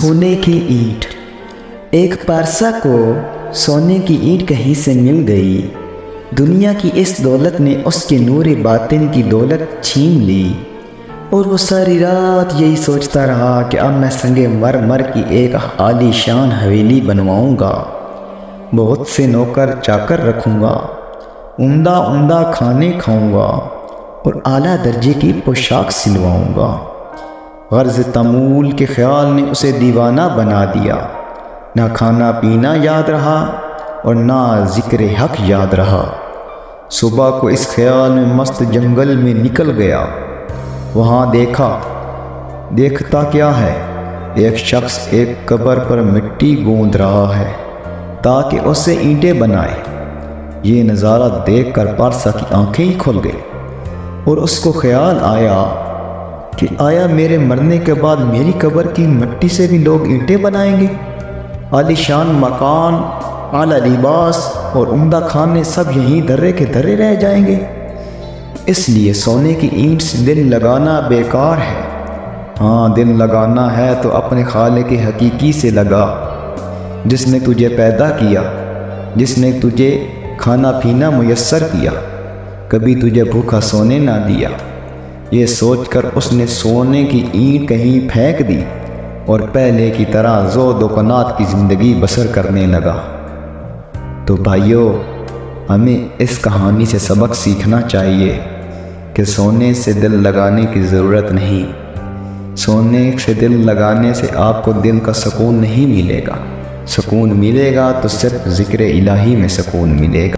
सोने की ईंट। एक पारसा को सोने की ईंट कहीं से मिल गई। दुनिया की इस दौलत ने उसके नूर बातिन की दौलत छीन ली और वो सारी रात यही सोचता रहा कि अब मैं संगे मर मर की एक आलीशान हवेली बनवाऊंगा, बहुत से नौकर चाकर रखूंगा, उम्दा उम्दा खाने खाऊंगा और आला दर्जे की पोशाक सिलवाऊंगा। गर्ज तमूल के ख्याल ने उसे दीवाना बना दिया। ना खाना पीना याद रहा और ना ज़िक्र हक याद रहा। सुबह को इस ख्याल में मस्त जंगल में निकल गया। वहाँ देखता क्या है, एक शख्स एक कब्र पर मिट्टी गूंद रहा है ताकि उससे ईंटें बनाए। ये नज़ारा देखकर पारसा की आंखें ही खुल गई और उसको ख्याल आया कि आया मेरे मरने के बाद मेरी कब्र की मिट्टी से भी लोग ईंटें बनाएंगे। आलीशान मकान, आला लिबास और उम्दा खाने सब यहीं धर्रे के धर्रे रह जाएंगे। इसलिए सोने की ईंट से दिल लगाना बेकार है। हाँ, दिल लगाना है तो अपने खालिक हकीकी से लगा, जिसने तुझे पैदा किया, जिसने तुझे खाना पीना मुयस्सर किया, कभी तुझे भूखा सोने ना दिया। ये सोचकर उसने सोने की ईंट कहीं फेंक दी और पहले की तरह ज़ोद व क़नात की ज़िंदगी बसर करने लगा। तो भाइयों, हमें इस कहानी से सबक सीखना चाहिए कि सोने से दिल लगाने की ज़रूरत नहीं। सोने से दिल लगाने से आपको दिल का सुकून नहीं मिलेगा। सुकून मिलेगा तो सिर्फ ज़िक्र इलाही में सुकून मिलेगा।